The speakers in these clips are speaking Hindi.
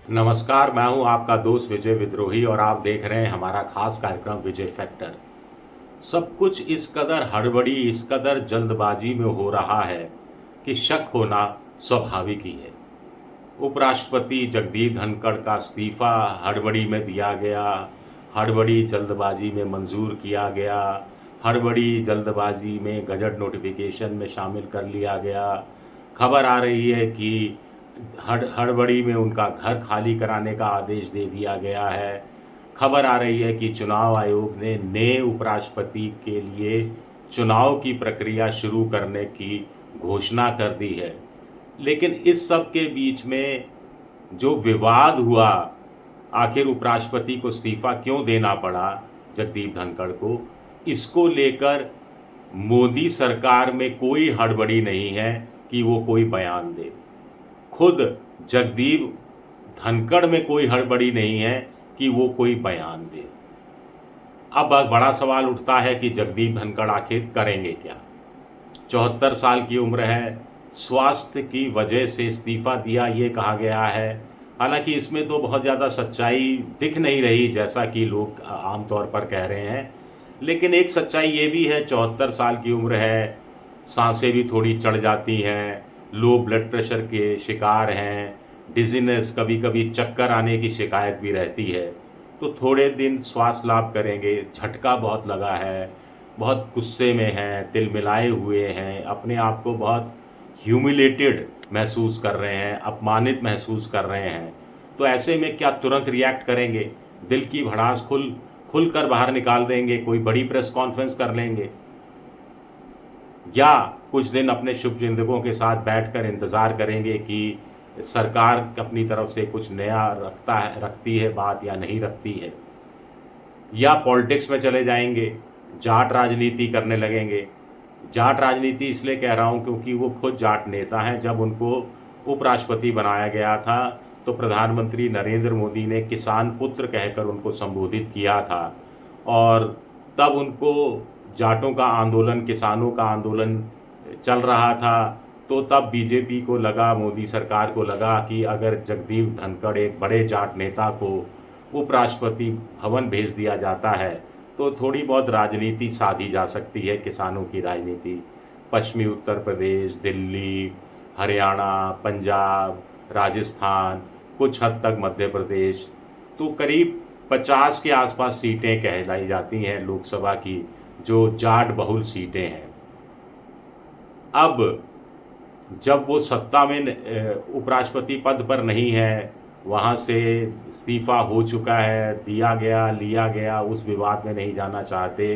नमस्कार, मैं हूं आपका दोस्त विजय विद्रोही और आप देख रहे हैं हमारा खास कार्यक्रम विजय फैक्टर। सब कुछ इस कदर हड़बड़ी, इस कदर जल्दबाजी में हो रहा है कि शक होना स्वाभाविक ही है। उपराष्ट्रपति जगदीप धनखड़ का इस्तीफा हड़बड़ी में दिया गया, हड़बड़ी जल्दबाजी में मंजूर किया गया, हड़बड़ी जल्दबाजी में गजट नोटिफिकेशन में शामिल कर लिया गया। खबर आ रही है कि हड़बड़ी में उनका घर खाली कराने का आदेश दे दिया गया है। खबर आ रही है कि चुनाव आयोग ने नए उपराष्ट्रपति के लिए चुनाव की प्रक्रिया शुरू करने की घोषणा कर दी है। लेकिन इस सब के बीच में जो विवाद हुआ, आखिर उपराष्ट्रपति को इस्तीफा क्यों देना पड़ा जगदीप धनखड़ को, इसको लेकर मोदी सरकार में कोई हड़बड़ी नहीं है कि वो कोई बयान दे। खुद जगदीप धनखड़ में कोई हड़बड़ी नहीं है कि वो कोई बयान दे। अब बड़ा सवाल उठता है कि जगदीप धनखड़ आखिर करेंगे क्या। 74 साल की उम्र है, स्वास्थ्य की वजह से इस्तीफा दिया ये कहा गया है। हालांकि इसमें तो बहुत ज़्यादा सच्चाई दिख नहीं रही जैसा कि लोग आमतौर पर कह रहे हैं। लेकिन एक सच्चाई ये भी है, 74 साल की उम्र है, सांसें भी थोड़ी चढ़ जाती हैं, लो ब्लड प्रेशर के शिकार हैं, डिजीनेस, कभी कभी चक्कर आने की शिकायत भी रहती है। तो थोड़े दिन श्वास लाभ करेंगे। झटका बहुत लगा है, बहुत गुस्से में हैं, तिलमिलाए हुए हैं, अपने आप को बहुत ह्यूमिलेटेड महसूस कर रहे हैं, अपमानित महसूस कर रहे हैं। तो ऐसे में क्या तुरंत रिएक्ट करेंगे? दिल की भड़ास खुलकर बाहर निकाल देंगे? कोई बड़ी प्रेस कॉन्फ्रेंस कर लेंगे? या कुछ दिन अपने शुभचिंतकों के साथ बैठकर इंतज़ार करेंगे कि सरकार अपनी तरफ से कुछ नया रखती है बात या नहीं रखती है? या पॉलिटिक्स में चले जाएंगे, जाट राजनीति करने लगेंगे? जाट राजनीति इसलिए कह रहा हूँ क्योंकि वो खुद जाट नेता हैं। जब उनको उपराष्ट्रपति बनाया गया था तो प्रधानमंत्री नरेंद्र मोदी ने किसान पुत्र कहकर उनको संबोधित किया था, और तब उनको जाटों का आंदोलन, किसानों का आंदोलन चल रहा था। तो तब बीजेपी को लगा, मोदी सरकार को लगा कि अगर जगदीप धनखड़, एक बड़े जाट नेता को उपराष्ट्रपति भवन भेज दिया जाता है तो थोड़ी बहुत राजनीति साधी जा सकती है, किसानों की राजनीति। पश्चिमी उत्तर प्रदेश, दिल्ली, हरियाणा, पंजाब, राजस्थान, कुछ हद तक मध्य प्रदेश, तो करीब 50 के आसपास सीटें कहलाई जाती हैं लोकसभा की, जो जाट बहुल सीटें हैं। अब जब वो सत्ता में उपराष्ट्रपति पद पर नहीं है, वहाँ से इस्तीफा हो चुका है, दिया गया, लिया गया, उस विवाद में नहीं जाना चाहते,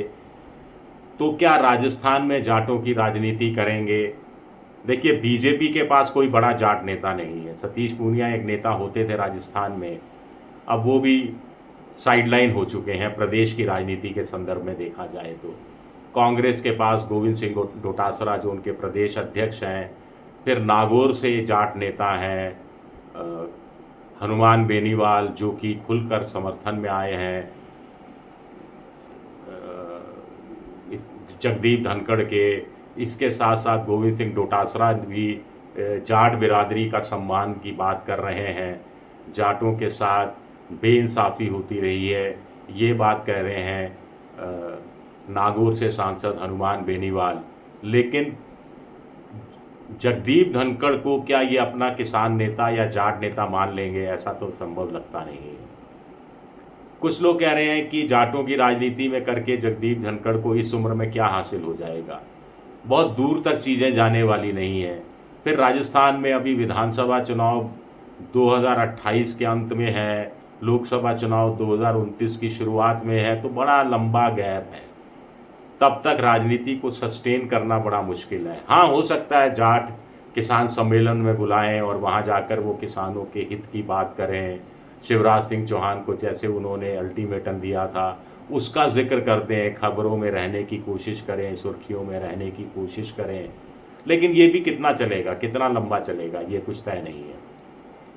तो क्या राजस्थान में जाटों की राजनीति करेंगे? देखिए, बीजेपी के पास कोई बड़ा जाट नेता नहीं है। सतीश पूनिया एक नेता होते थे राजस्थान में, अब वो भी साइडलाइन हो चुके हैं प्रदेश की राजनीति के संदर्भ में देखा जाए तो। कांग्रेस के पास गोविंद सिंह डोटासरा जो उनके प्रदेश अध्यक्ष हैं, फिर नागौर से जाट नेता हैं हनुमान बेनीवाल, जो कि खुलकर समर्थन में आए हैं जगदीप धनखड़ के। इसके साथ साथ गोविंद सिंह डोटासरा भी जाट बिरादरी का सम्मान की बात कर रहे हैं, जाटों के साथ बेइंसाफ़ी होती रही है, ये बात कह रहे हैं नागौर से सांसद हनुमान बेनीवाल। लेकिन जगदीप धनखड़ को क्या ये अपना किसान नेता या जाट नेता मान लेंगे? ऐसा तो संभव लगता नहीं है। कुछ लोग कह रहे हैं कि जाटों की राजनीति में करके जगदीप धनखड़ को इस उम्र में क्या हासिल हो जाएगा, बहुत दूर तक चीज़ें जाने वाली नहीं है। फिर राजस्थान में अभी विधानसभा चुनाव 2028 के अंत में है, लोकसभा चुनाव 2029 की शुरुआत में है, तो बड़ा लंबा गैप है। तब तक राजनीति को सस्टेन करना बड़ा मुश्किल है। हाँ, हो सकता है जाट किसान सम्मेलन में बुलाएं और वहाँ जाकर वो किसानों के हित की बात करें, शिवराज सिंह चौहान को जैसे उन्होंने अल्टीमेटम दिया था उसका जिक्र कर दें, खबरों में रहने की कोशिश करें, सुर्खियों में रहने की कोशिश करें। लेकिन ये भी कितना चलेगा, कितना लंबा चलेगा, ये कुछ तय नहीं है।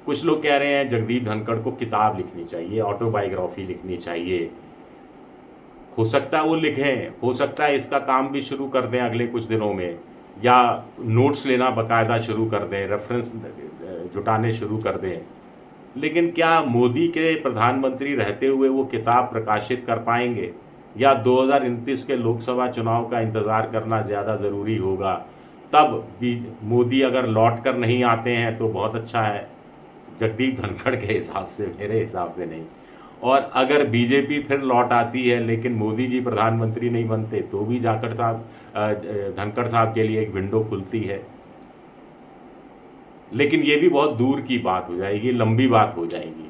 कुछ लोग कह रहे हैं जगदीप धनखड़ को किताब लिखनी चाहिए, ऑटोबायोग्राफी लिखनी चाहिए। हो सकता है वो लिखें, हो सकता है इसका काम भी शुरू कर दें अगले कुछ दिनों में, या नोट्स लेना बाकायदा शुरू कर दें, रेफरेंस जुटाने शुरू कर दें। लेकिन क्या मोदी के प्रधानमंत्री रहते हुए वो किताब प्रकाशित कर पाएंगे, या 2029 के लोकसभा चुनाव का इंतज़ार करना ज़्यादा ज़रूरी होगा? तब भी मोदी अगर लौट कर नहीं आते हैं तो बहुत अच्छा है, जगदीप धनखड़ के हिसाब से, मेरे हिसाब से नहीं। और अगर बीजेपी फिर लौट आती है लेकिन मोदी जी प्रधानमंत्री नहीं बनते, तो भी धनखड़ साहब के लिए एक विंडो खुलती है। लेकिन ये भी बहुत दूर की बात हो जाएगी, लंबी बात हो जाएगी।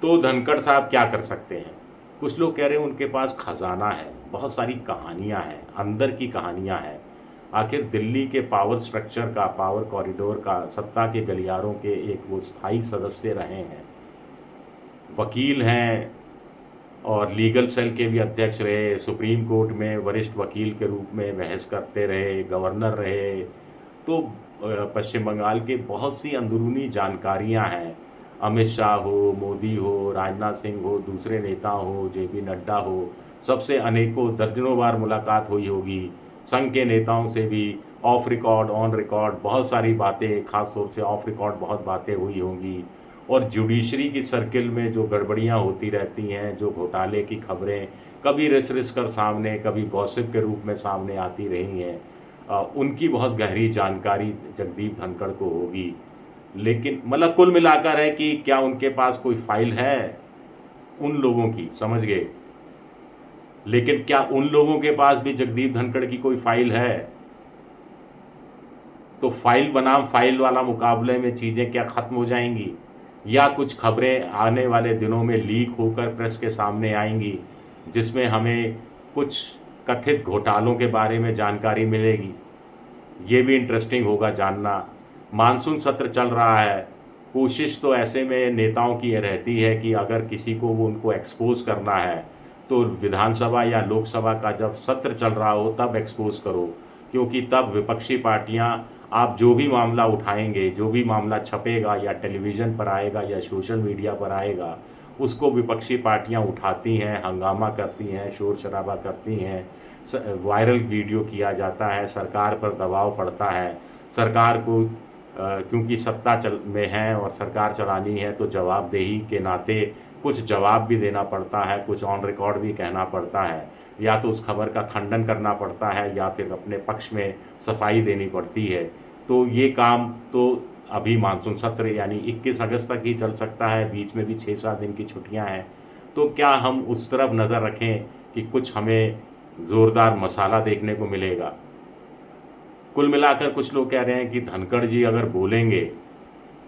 तो धनखड़ साहब क्या कर सकते हैं? कुछ लोग कह रहे हैं उनके पास खजाना है, बहुत सारी कहानियां हैं, अंदर की कहानियां हैं। आखिर दिल्ली के पावर स्ट्रक्चर का, पावर कॉरिडोर का, सत्ता के गलियारों के एक वो स्थायी सदस्य रहे हैं, वकील हैं और लीगल सेल के भी अध्यक्ष रहे, सुप्रीम कोर्ट में वरिष्ठ वकील के रूप में बहस करते रहे, गवर्नर रहे। तो पश्चिम बंगाल के बहुत सी अंदरूनी जानकारियां हैं। अमित शाह हो, मोदी हो, राजनाथ सिंह हो, दूसरे नेता हो, जेपी नड्डा हो, सबसे अनेकों दर्जनों बार मुलाकात हुई होगी। संघ के नेताओं से भी ऑफ रिकॉर्ड, ऑन रिकॉर्ड बहुत सारी बातें, खास तौर से ऑफ रिकॉर्ड बहुत बातें हुई होंगी। और जुडिशरी की सर्किल में जो गड़बड़ियाँ होती रहती हैं, जो घोटाले की खबरें कभी रिस कर सामने, कभी गॉसिप के रूप में सामने आती रही हैं, उनकी बहुत गहरी जानकारी जगदीप धनखड़ को होगी। लेकिन मतलब कुल मिलाकर है कि क्या उनके पास कोई फाइल है उन लोगों की, समझ गए? लेकिन क्या उन लोगों के पास भी जगदीप धनखड़ की कोई फाइल है? तो फाइल बनाम फाइल वाला मुकाबले में चीज़ें क्या ख़त्म हो जाएंगी, या कुछ खबरें आने वाले दिनों में लीक होकर प्रेस के सामने आएंगी जिसमें हमें कुछ कथित घोटालों के बारे में जानकारी मिलेगी? ये भी इंटरेस्टिंग होगा जानना। मानसून सत्र चल रहा है, कोशिश तो ऐसे में नेताओं की ये रहती है कि अगर किसी को वो उनको एक्सपोज़ करना है तो विधानसभा या लोकसभा का जब सत्र चल रहा हो तब एक्सपोज़ करो, क्योंकि तब विपक्षी पार्टियां, आप जो भी मामला उठाएंगे, जो भी मामला छपेगा या टेलीविज़न पर आएगा या सोशल मीडिया पर आएगा, उसको विपक्षी पार्टियां उठाती हैं, हंगामा करती हैं, शोर शराबा करती हैं, वायरल वीडियो किया जाता है, सरकार पर दबाव पड़ता है। सरकार को क्योंकि सत्ता में है और सरकार चलानी है तो जवाबदेही के नाते कुछ जवाब भी देना पड़ता है, कुछ ऑन रिकॉर्ड भी कहना पड़ता है, या तो उस खबर का खंडन करना पड़ता है या फिर अपने पक्ष में सफाई देनी पड़ती है। तो ये काम तो अभी मानसून सत्र यानी 21 अगस्त तक ही चल सकता है, बीच में भी 6-7 दिन की छुट्टियां हैं। तो क्या हम उस तरफ नज़र रखें कि कुछ हमें ज़ोरदार मसाला देखने को मिलेगा? कुल मिलाकर कुछ लोग कह रहे हैं कि धनखड़ जी अगर बोलेंगे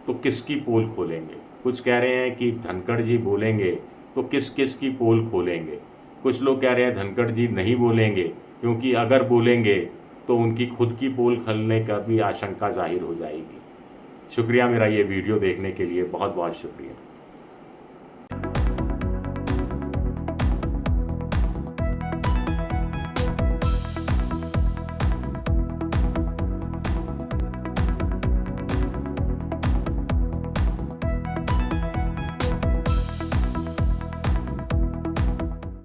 तो किसकी पोल खोलेंगे, कुछ कह रहे हैं कि धनखड़ जी बोलेंगे तो किस किस की पोल खोलेंगे, कुछ लोग कह रहे हैं धनखड़ जी नहीं बोलेंगे क्योंकि अगर बोलेंगे तो उनकी खुद की पोल खोलने का भी आशंका जाहिर हो जाएगी। शुक्रिया मेरा ये वीडियो देखने के लिए, बहुत बहुत शुक्रिया।